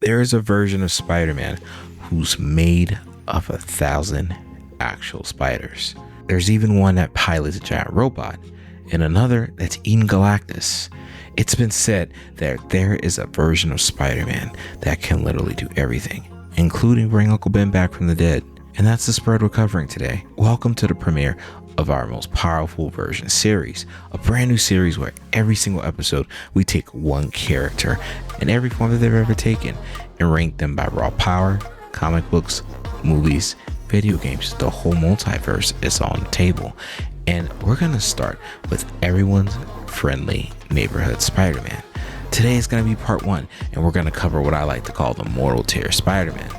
There is a version of Spider-Man who's made of 1,000 actual spiders. There's even one that pilots a giant robot, and another that's eating Galactus. It's been said that there is a version of Spider-Man that can literally do everything, including bring Uncle Ben back from the dead. And that's the spread we're covering today. Welcome to the premiere of our most powerful version series, a brand new series where every single episode we take one character in every form that they've ever taken and rank them by raw power, comic books, movies, video games. The whole multiverse is on the table. And we're gonna start with everyone's friendly neighborhood Spider-Man. Today is gonna be part 1, and we're gonna cover what I like to call the mortal tier Spider-Man.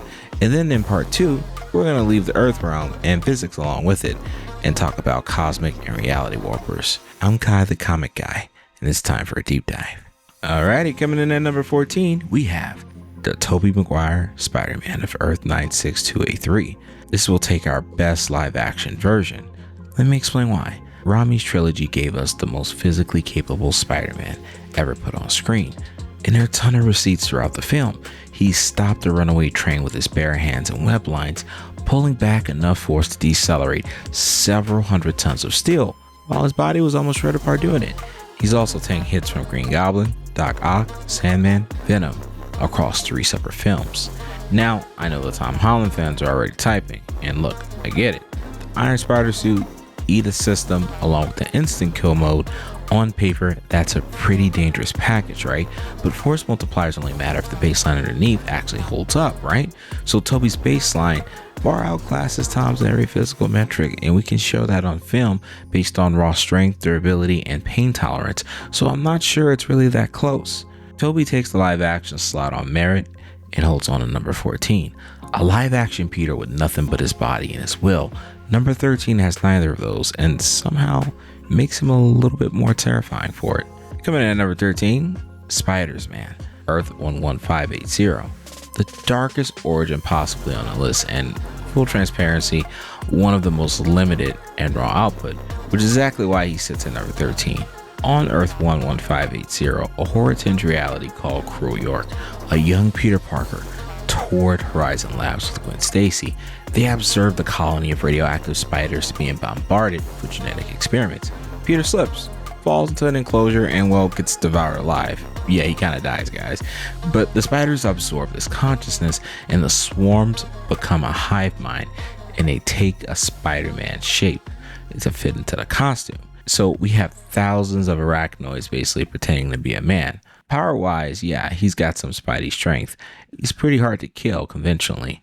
And then in part 2, we're gonna leave the Earth realm and physics along with it and talk about cosmic and reality warpers. I'm Kai the comic guy, and it's time for a deep dive. Alrighty, coming in at number 14, we have the Tobey Maguire Spider-Man of Earth 96283. This will take our best live action version. Let me explain why. Raimi's trilogy gave us the most physically capable Spider-Man ever put on screen. And there are a ton of receipts throughout the film. He stopped a runaway train with his bare hands and web lines, pulling back enough force to decelerate several hundred tons of steel, while his body was almost shredded apart doing it. He's also taking hits from Green Goblin, Doc Ock, Sandman, Venom, across 3 separate films. Now, I know the Tom Holland fans are already typing, and look, I get it. The Iron Spider suit, EDA system, along with the instant kill mode, on paper, that's a pretty dangerous package, right? But force multipliers only matter if the baseline underneath actually holds up, right? So Tobey's baseline far outclasses Tom's in every physical metric, and we can show that on film based on raw strength, durability, and pain tolerance. So I'm not sure it's really that close. Tobey takes the live action slot on merit and holds on to number 14. A live action Peter with nothing but his body and his will. Number 13 has neither of those and somehow makes him a little bit more terrifying for it. Coming in at number 13, Spiders Man, Earth 11580. The darkest origin possibly on the list, and full transparency, one of the most limited and raw output, which is exactly why he sits at number 13. On Earth 11580, a horror-tinged reality called Cruel York, a young Peter Parker toured Horizon Labs with Gwen Stacy. They observed the colony of radioactive spiders being bombarded with genetic experiments. Peter slips, falls into an enclosure, and gets devoured alive. Yeah, he kind of dies, guys. But the spiders absorb this consciousness, and the swarms become a hive mind, and they take a Spider-Man shape to fit into the costume. So we have thousands of arachnoids basically pretending to be a man. Power-wise, yeah, he's got some Spidey strength. He's pretty hard to kill conventionally.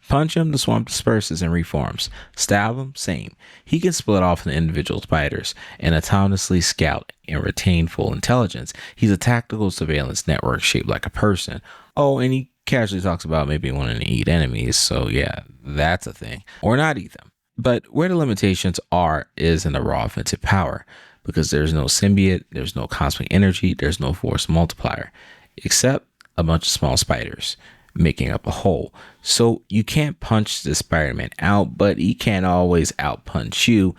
Punch him, the swarm disperses and reforms. Stab him, same. He can split off into individual spiders and autonomously scout and retain full intelligence. He's a tactical surveillance network shaped like a person. Oh, and he casually talks about maybe wanting to eat enemies, so yeah, that's a thing. Or not eat them. But where the limitations are is in the raw offensive power, because there's no symbiote, there's no cosmic energy, there's no force multiplier, except a bunch of small spiders making up a whole. So you can't punch the Spider-Man out, but he can't always out-punch you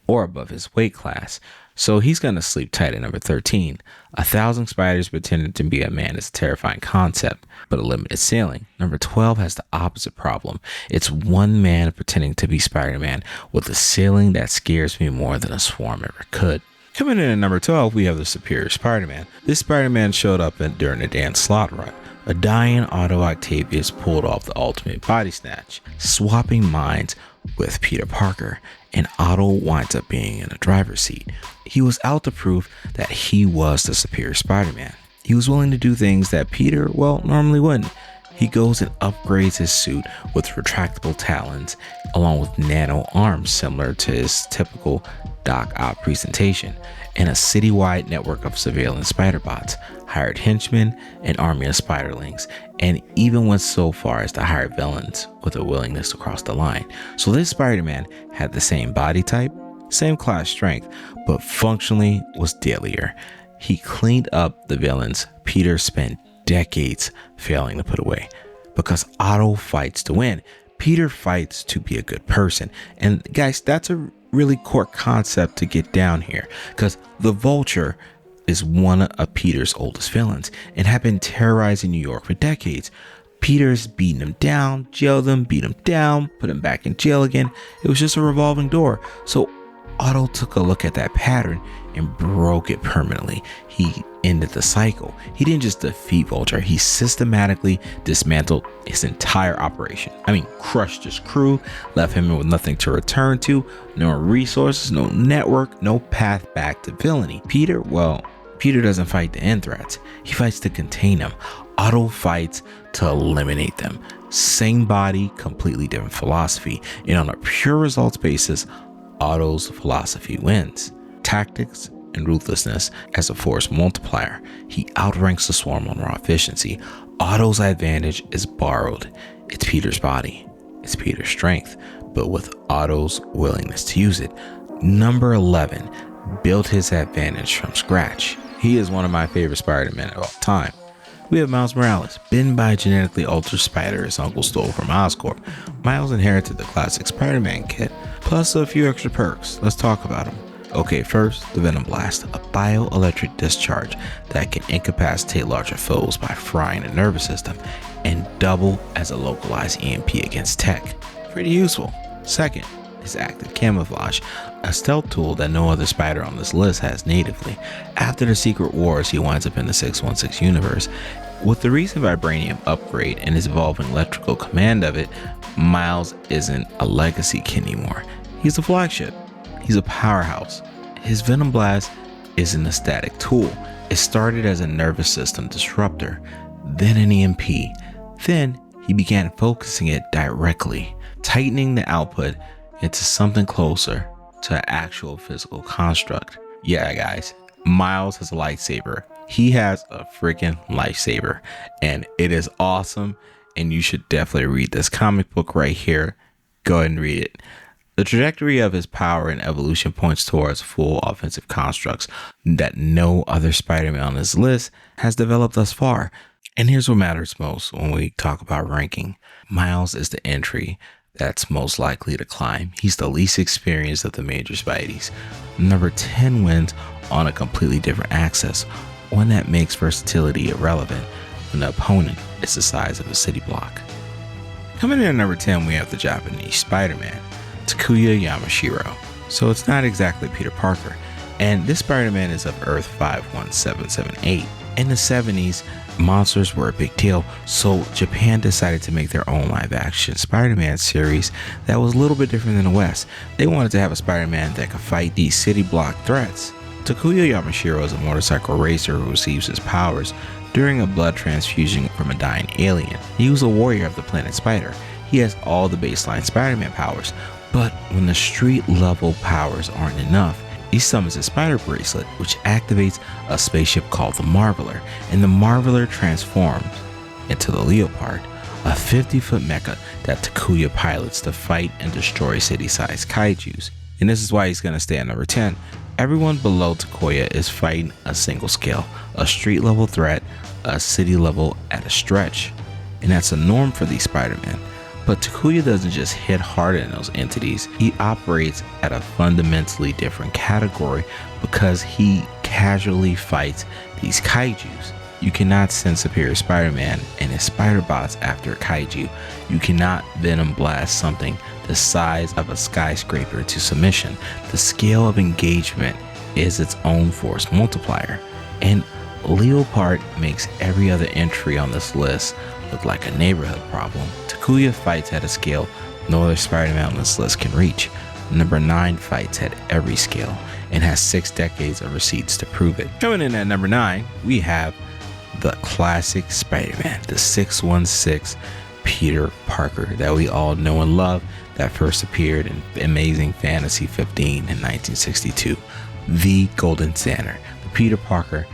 or above his weight class. So he's going to sleep tight at number 13. 1,000 spiders pretending to be a man is a terrifying concept, but a limited ceiling. Number 12 has the opposite problem. It's one man pretending to be Spider-Man with a ceiling that scares me more than a swarm ever could. Coming in at number 12, we have the Superior Spider-Man. This Spider-Man showed up during the Dan Slott run. A dying Otto Octavius pulled off the ultimate body snatch, swapping minds with Peter Parker, and Otto winds up being in the driver's seat. He was out to prove that he was the Superior Spider-Man. He was willing to do things that Peter, normally wouldn't. He goes and upgrades his suit with retractable talons, along with nano arms similar to his typical Doc Ock presentation, and a citywide network of surveillance spider bots, hired henchmen, an army of spiderlings, and even went so far as to hire villains with a willingness to cross the line. So this Spider-Man had the same body type, same class strength, but functionally was deadlier. He cleaned up the villains Peter spent decades failing to put away, because Otto fights to win. Peter fights to be a good person. And guys, that's a really core concept to get down here, because the Vulture is one of Peter's oldest villains and have been terrorizing New York for decades. Peter's beating him down, jailed him, beat him down, put him back in jail again. It was just a revolving door. So Otto took a look at that pattern and broke it permanently. He ended the cycle. He didn't just defeat Vulture, he systematically dismantled his entire operation. I mean, crushed his crew, left him with nothing to return to, no resources, no network, no path back to villainy. Peter doesn't fight to end threats. He fights to contain them. Otto fights to eliminate them. Same body, completely different philosophy. And on a pure results basis, Otto's philosophy wins. Tactics and ruthlessness as a force multiplier. He outranks the swarm on raw efficiency. Otto's advantage is borrowed. It's Peter's body. It's Peter's strength, but with Otto's willingness to use it. Number 11 built his advantage from scratch. He is one of my favorite Spider-Men of all time. We have Miles Morales, bitten by a genetically altered spider his uncle stole from Oscorp. Miles inherited the classic Spider-Man kit, plus a few extra perks. Let's talk about them. Okay, first, the Venom Blast, a bioelectric discharge that can incapacitate larger foes by frying the nervous system and double as a localized EMP against tech. Pretty useful. Second, his active camouflage, a stealth tool that no other spider on this list has natively. After the Secret Wars, he winds up in the 616 universe. With the recent Vibranium upgrade and his evolving electrical command of it, Miles isn't a legacy kid anymore. He's a flagship. He's a powerhouse. His Venom Blast isn't a static tool. It started as a nervous system disruptor, then an EMP. Then he began focusing it directly, tightening the output into something closer to an actual physical construct. Yeah, guys, Miles has a lightsaber. He has a freaking lightsaber, and it is awesome, and you should definitely read this comic book right here. Go ahead and read it. The trajectory of his power and evolution points towards full offensive constructs that no other Spider-Man on this list has developed thus far. And here's what matters most when we talk about ranking. Miles is the entry that's most likely to climb. He's the least experienced of the major Spideys. Number 10 wins on a completely different axis, one that makes versatility irrelevant when the opponent is the size of a city block. Coming in at number 10, we have the Japanese Spider-Man, Takuya Yamashiro. So it's not exactly Peter Parker, and this Spider-Man is of Earth 51778. In the 70s, monsters were a big deal, so Japan decided to make their own live-action Spider-Man series that was a little bit different than the West. They wanted to have a Spider-Man that could fight these city block threats. Takuya Yamashiro is a motorcycle racer who receives his powers during a blood transfusion from a dying alien. He was a warrior of the planet Spider. He has all the baseline Spider-Man powers, but when the street-level powers aren't enough, he summons a spider bracelet, which activates a spaceship called the Marveler, and the Marveler transforms into the Leopard, a 50-foot mecha that Takuya pilots to fight and destroy city-sized kaijus. And this is why he's going to stay at number 10. Everyone below Takuya is fighting a single scale, a street-level threat, a city level at a stretch, and that's a norm for these Spider-Men. But Takuya doesn't just hit harder than those entities, he operates at a fundamentally different category because he casually fights these kaijus. You cannot send Superior Spider-Man and his spider bots after a kaiju. You cannot Venom Blast something the size of a skyscraper into submission. The scale of engagement is its own force multiplier, and Leopard makes every other entry on this list look like a neighborhood problem. Takuya fights at a scale no other Spider-Man on this list can reach. Number 9 fights at every scale and has 6 decades of receipts to prove it. Coming in at number 9, we have the classic Spider-Man, the 616 Peter Parker that we all know and love, that first appeared in Amazing Fantasy 15 in 1962. The Golden Standard, the Peter Parker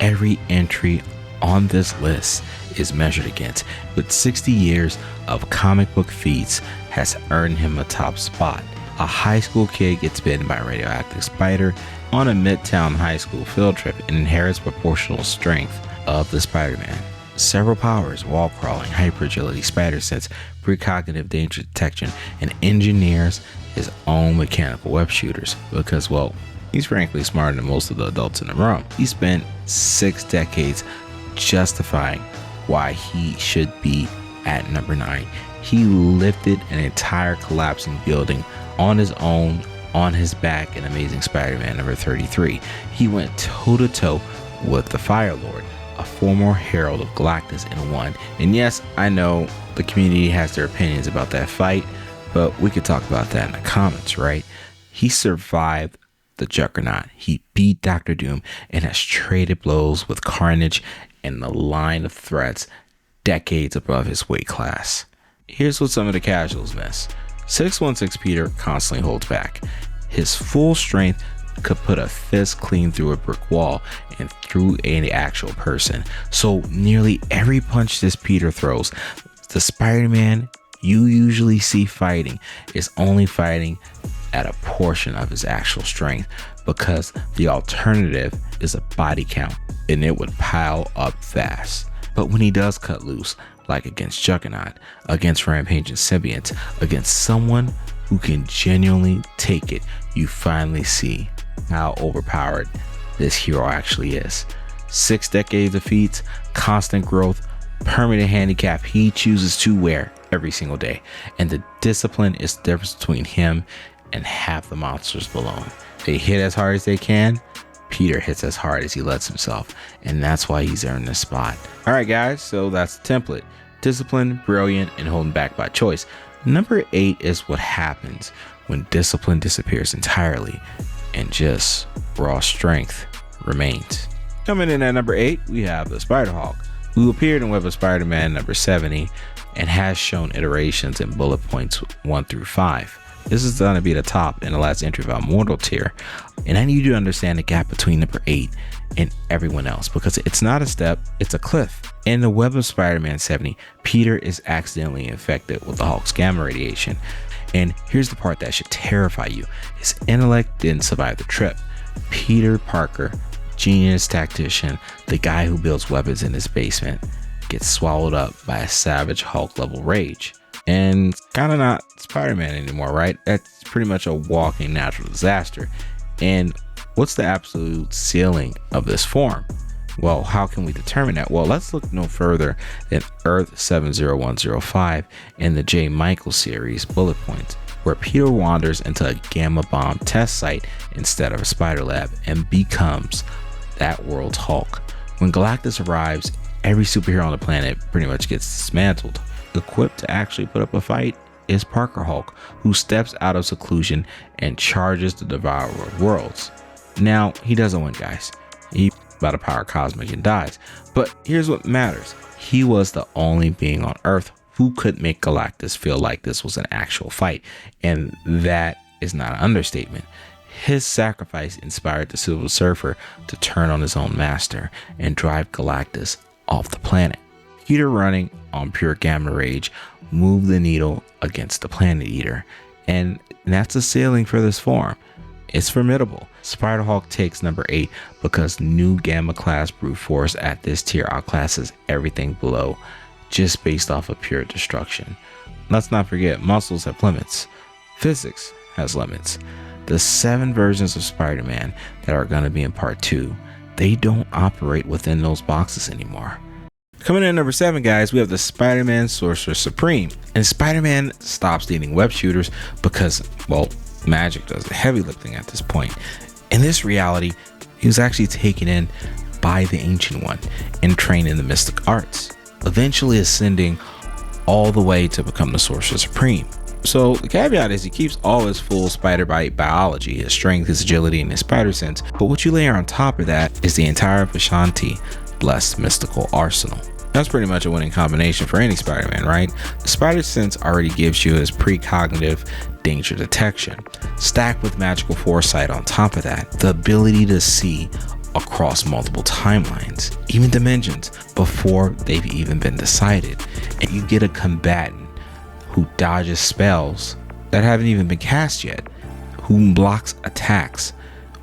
every entry on this list is measured against. With 60 years of comic book feats has earned him a top spot. A high school kid gets bitten by a radioactive spider on a Midtown high school field trip and inherits proportional strength of the Spider-Man. Several powers, wall crawling, hyper agility, spider sense, precognitive danger detection, and engineers his own mechanical web shooters because, well, he's frankly smarter than most of the adults in the room. He spent 6 decades justifying why he should be at number 9. He lifted an entire collapsing building on his own, on his back in Amazing Spider-Man number 33. He went toe-to-toe with the Fire Lord, a former herald of Galactus, and won. And yes, I know the community has their opinions about that fight, but we could talk about that in the comments, right? He survived the Juggernaut. He beat Doctor Doom and has traded blows with Carnage and the line of threats decades above his weight class. Here's what some of the casuals miss. 616 Peter constantly holds back. His full strength could put a fist clean through a brick wall and through an actual person. So nearly every punch this Peter throws, the Spider-Man you usually see fighting is only fighting at a portion of his actual strength, because the alternative is a body count and it would pile up fast. But when he does cut loose, like against Juggernaut, against Rampaging Symbionts, against someone who can genuinely take it, you finally see how overpowered this hero actually is. 6 decades of feats, constant growth, permanent handicap he chooses to wear every single day, and the discipline is the difference between him and half the monsters below him. They hit as hard as they can. Peter hits as hard as he lets himself, and that's why he's earned this spot. All right, guys, so that's the template. Discipline, brilliant, and holding back by choice. Number 8 is what happens when discipline disappears entirely and just raw strength remains. Coming in at number 8, we have the Spider-Hulk, who appeared in Web of Spider-Man number 70 and has shown iterations in bullet points 1 through 5. This is going to be the top in the last entry of our mortal tier, and I need you to understand the gap between number 8 and everyone else, because it's not a step, it's a cliff. In the Web of Spider-Man 70, Peter is accidentally infected with the Hulk's gamma radiation, and here's the part that should terrify you. His intellect didn't survive the trip. Peter Parker, genius tactician, the guy who builds weapons in his basement, gets swallowed up by a savage Hulk level rage. And kind of not Spider-Man anymore, right? That's pretty much a walking natural disaster. And what's the absolute ceiling of this form? Well, how can we determine that? Well, let's look no further than Earth 70105 and the J. Michael series bullet points, where Peter wanders into a gamma bomb test site instead of a spider lab and becomes that world's Hulk. When Galactus arrives, every superhero on the planet pretty much gets dismantled. Equipped to actually put up a fight is Parker Hulk, who steps out of seclusion and charges the Devourer of Worlds. Now, he doesn't win, guys. He by the power cosmic and dies. But here's what matters. He was the only being on Earth who could make Galactus feel like this was an actual fight. And that is not an understatement. His sacrifice inspired the Silver Surfer to turn on his own master and drive Galactus off the planet. Peter, running on pure gamma rage, moved the needle against the Planet Eater, and that's the ceiling for this form. It's formidable. Spider-Hulk takes number 8 because new gamma class brute force at this tier outclasses everything below, just based off of pure destruction. Let's not forget, muscles have limits. Physics has limits. The 7 versions of Spider-Man that are going to be in part 2, they don't operate within those boxes anymore. Coming in at number 7, guys, we have the Spider-Man Sorcerer Supreme. And Spider-Man stops needing web shooters because, well, magic does the heavy lifting at this point. In this reality, he was actually taken in by the Ancient One and trained in the mystic arts, eventually ascending all the way to become the Sorcerer Supreme. So the caveat is he keeps all his full spider bite biology, his strength, his agility, and his spider sense. But what you layer on top of that is the entire Vishanti blessed mystical arsenal. That's pretty much a winning combination for any Spider-Man, right? The spider sense already gives you his precognitive danger detection, stacked with magical foresight on top of that, the ability to see across multiple timelines, even dimensions, before they've even been decided. And you get a combatant who dodges spells that haven't even been cast yet, who blocks attacks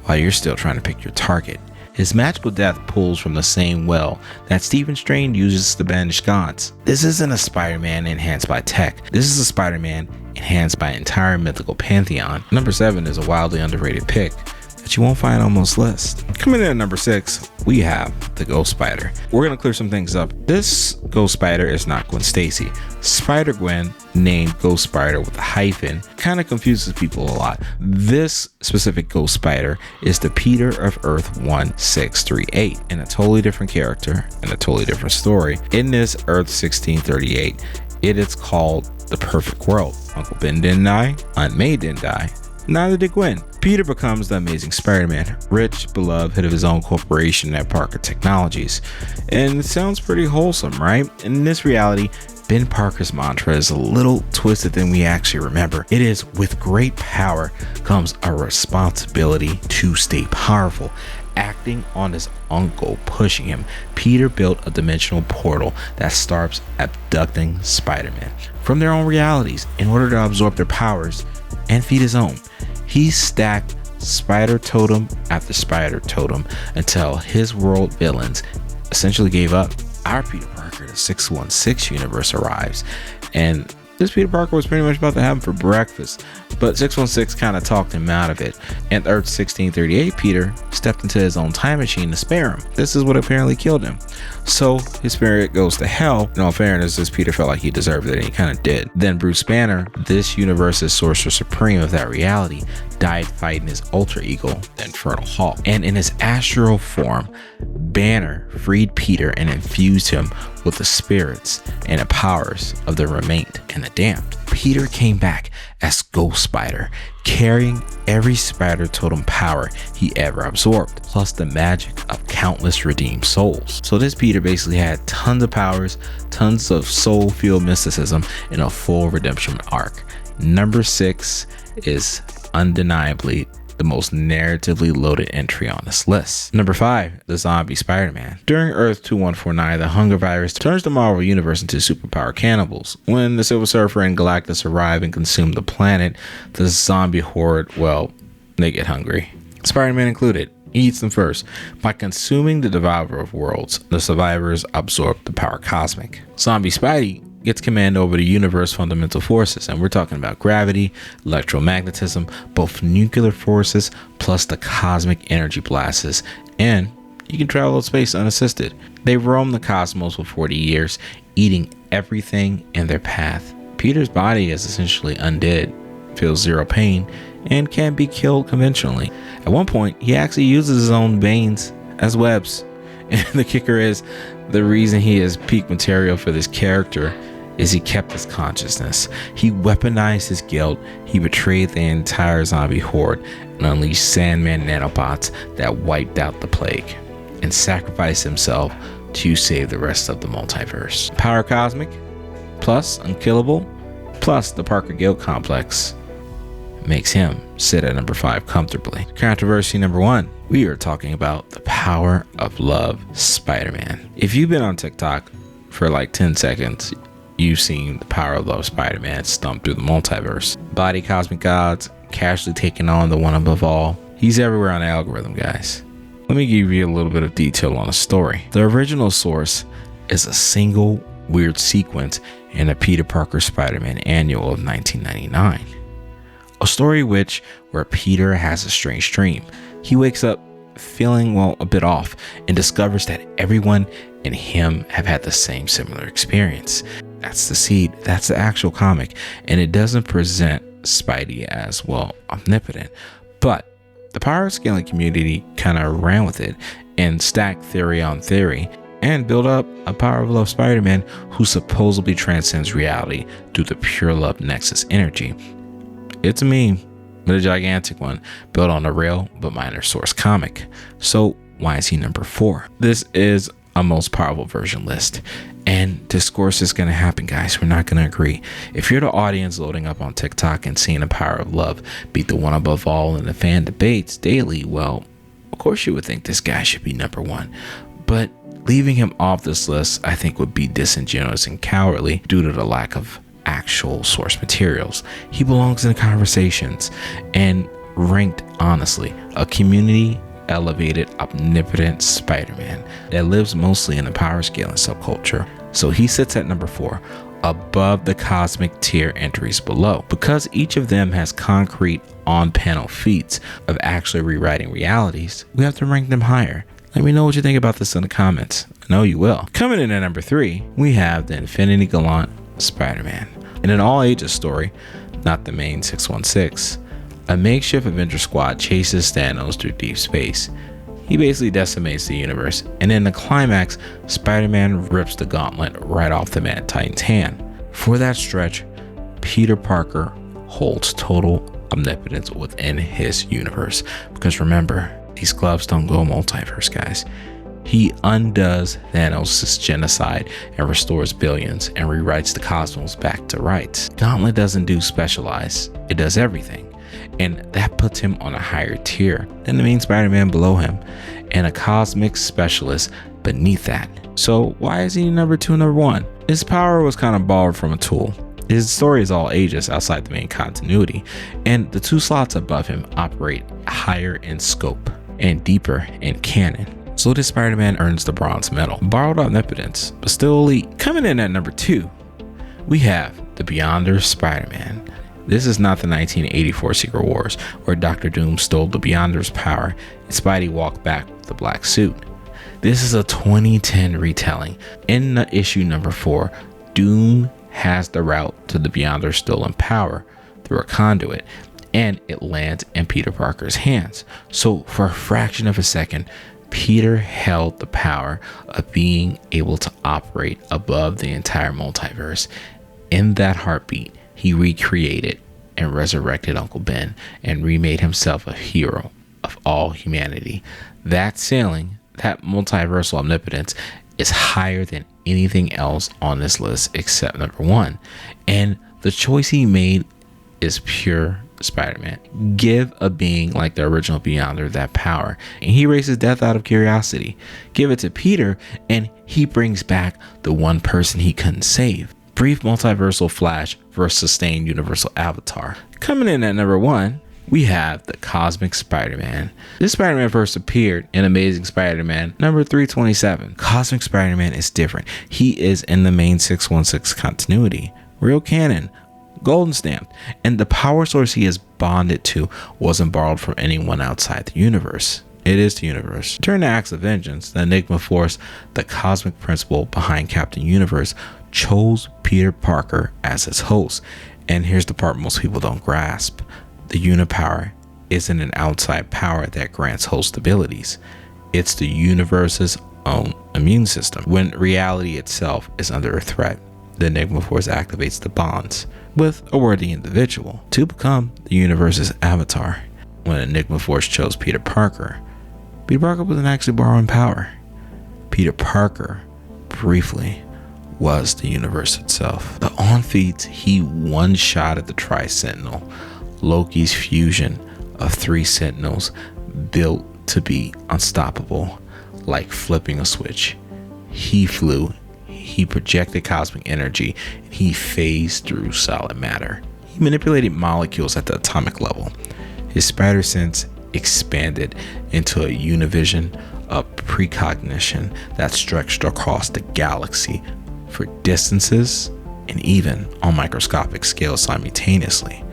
while you're still trying to pick your target. His magical death pulls from the same well that Stephen Strange uses to banish gods. This isn't a Spider-Man enhanced by tech. This is a Spider-Man enhanced by an entire mythical pantheon. Number 7 is a wildly underrated pick. that you won't find on most lists. Coming in at number 6, we have the Ghost Spider. We're going to clear some things up. This Ghost Spider is not Gwen Stacy. Spider-Gwen, named Ghost Spider with a hyphen, kind of confuses people a lot. This specific Ghost Spider is the Peter of Earth 1638, and a totally different character and a totally different story. In this Earth 1638, it is called the Perfect World. Uncle Ben didn't die, Aunt May didn't die, neither did Gwen. Peter becomes the Amazing Spider-Man, rich, beloved, head of his own corporation at Parker Technologies. And it sounds pretty wholesome, right? In this reality, Ben Parker's mantra is a little twisted than we actually remember. It is, with great power comes a responsibility to stay powerful. Acting on his uncle pushing him, Peter built a dimensional portal that starts abducting Spider-Man from their own realities in order to absorb their powers and feed his own. He stacked spider totem after spider totem until his world villains essentially gave up. Our Peter Parker, the 616 universe, arrives, and this Peter Parker was pretty much about to have him for breakfast, but 616 kind of talked him out of it, and Earth 1638 Peter stepped into his own time machine to spare him. This is what apparently killed him. So his spirit goes to hell. In all fairness, this Peter felt like he deserved it, and he kind of did. Then Bruce Banner, this universe's sorcerer supreme of that reality, died fighting his alter ego, the Infernal Hulk. And in his astral form, Banner freed Peter and infused him with the spirits and the powers of the remained and the damned. Peter came back as Ghost Spider, carrying every spider totem power he ever absorbed, plus the magic of countless redeemed souls. So this Peter basically had tons of powers, tons of soul-filled mysticism, and a full redemption arc. Number 6 is undeniably the most narratively loaded entry on this list. Number 5, the zombie Spider-Man. During Earth 2149, the hunger virus turns the Marvel Universe into superpower cannibals. When the Silver Surfer and Galactus arrive and consume the planet, the zombie horde, well, they get hungry. Spider-Man included. He eats them first. By consuming the Devourer of Worlds, the survivors absorb the power cosmic. Zombie Spidey gets command over the universe's fundamental forces, and we're talking about gravity, electromagnetism, both nuclear forces, plus the cosmic energy blasts, and you can travel in space unassisted. They roam the cosmos for 40 years, eating everything in their path. Peter's body is essentially undead, feels zero pain, and can't be killed conventionally. At one point, he actually uses his own veins as webs. And the kicker is, the reason he is peak material for this character is he kept his consciousness. He weaponized his guilt, he betrayed the entire zombie horde, and unleashed Sandman nanobots that wiped out the plague, and sacrificed himself to save the rest of the multiverse. Power cosmic, plus unkillable, plus the Parker guilt complex, makes him sit at number 5 comfortably. Controversy number 1. We are talking about the power of love Spider-Man. If you've been on TikTok for like 10 seconds, you've seen the power of love Spider-Man stomp through the multiverse. Body cosmic gods, casually taking on the one above all. He's everywhere on the algorithm, guys. Let me give you a little bit of detail on the story. The original source is a single weird sequence in a Peter Parker Spider-Man annual of 1999. A story where Peter has a strange dream. He wakes up feeling, well, a bit off, and discovers that everyone and him have had the same similar experience. That's the seed, that's the actual comic, and it doesn't present Spidey as, well, omnipotent, but the power scaling community kind of ran with it and stacked theory on theory and built up a power of love Spider-Man who supposedly transcends reality through the pure love nexus energy. It's a meme, but a gigantic one, built on a real but minor source comic. So why is he number 4? This is a most powerful version list, and discourse is going to happen, guys. We're not going to agree. If you're the audience loading up on TikTok and seeing the power of love beat the one above all in the fan debates daily, well, of course you would think this guy should be number 1. But leaving him off this list, I think, would be disingenuous and cowardly due to the lack of actual source materials. He belongs in the conversations and ranked honestly a community elevated omnipotent Spider-Man that lives mostly in the power scaling subculture. So he sits at number 4, above the cosmic tier entries below. Because each of them has concrete on-panel feats of actually rewriting realities, we have to rank them higher. Let me know what you think about this in the comments. I know you will. Coming in at number 3, we have the Infinity Gallant Spider-Man. In an all-ages story, not the main 616, a makeshift Avenger squad chases Thanos through deep space. He basically decimates the universe, and in the climax, Spider-Man rips the gauntlet right off the Mad Titan's hand. For that stretch, Peter Parker holds total omnipotence within his universe. Because remember, these gloves don't go multiverse, guys. He undoes Thanos' genocide and restores billions and rewrites the cosmos back to rights. Gauntlet doesn't do specialized, it does everything. And that puts him on a higher tier than the main Spider-Man below him, and a cosmic specialist beneath that. So why is he number 2 and number 1? His power was kind of borrowed from a tool. His story is all ages outside the main continuity, and the 2 slots above him operate higher in scope and deeper in canon. So this Spider-Man earns the bronze medal. Borrowed omnipotence, but still elite. Coming in at number 2, we have the Beyonder Spider-Man. This is not the 1984 Secret Wars, where Dr. Doom stole the Beyonder's power and Spidey walked back with the black suit. This is a 2010 retelling. In the issue number 4, Doom has the route to the Beyonder's stolen power through a conduit, and it lands in Peter Parker's hands. So for a fraction of a second, Peter held the power of being able to operate above the entire multiverse. In that heartbeat, he recreated and resurrected Uncle Ben and remade himself a hero of all humanity. That sailing, that multiversal omnipotence, is higher than anything else on this list except number 1. And the choice he made is pure Spider-Man. Give a being like the original Beyonder that power, and he raises death out of curiosity. Give it to Peter, and he brings back the one person he couldn't save. Brief multiversal flash versus sustained universal avatar. Coming in at number 1, we have the Cosmic Spider-Man. This Spider-Man first appeared in Amazing Spider-Man number 327. Cosmic Spider-Man is different. He is in the main 616 continuity, real canon, golden stamped, and the power source he is bonded to wasn't borrowed from anyone outside the universe. It is the universe. During the Acts of Vengeance, the Enigma Force, the cosmic principle behind Captain Universe, chose Peter Parker as his host. And here's the part most people don't grasp. The Unipower isn't an outside power that grants host abilities. It's the universe's own immune system. When reality itself is under a threat, the Enigma Force activates the bonds with a worthy individual to become the universe's avatar. When Enigma Force chose Peter Parker wasn't actually borrowing power. Peter Parker, briefly, was the universe itself. The on feats, he one shot at the Tri-Sentinel, Loki's fusion of 3 Sentinels built to be unstoppable, like flipping a switch. He flew, he projected cosmic energy, and he phased through solid matter. He manipulated molecules at the atomic level. His spider sense expanded into a univision of precognition that stretched across the galaxy for distances and even on microscopic scales simultaneously.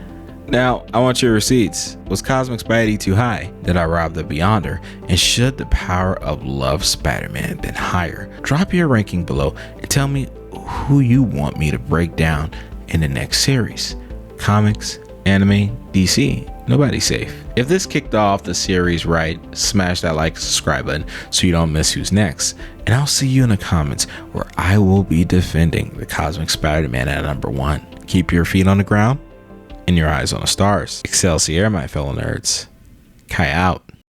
Now, I want your receipts. Was Cosmic Spidey too high? Did I rob the Beyonder? And should the power of love Spider-Man been higher? Drop your ranking below and tell me who you want me to break down in the next series. Comics, anime, DC, nobody's safe. If this kicked off the series right, smash that like and subscribe button so you don't miss who's next. And I'll see you in the comments where I will be defending the Cosmic Spider-Man at number 1. Keep your feet on the ground and your eyes on the stars. Excelsior, my fellow nerds. Kai out.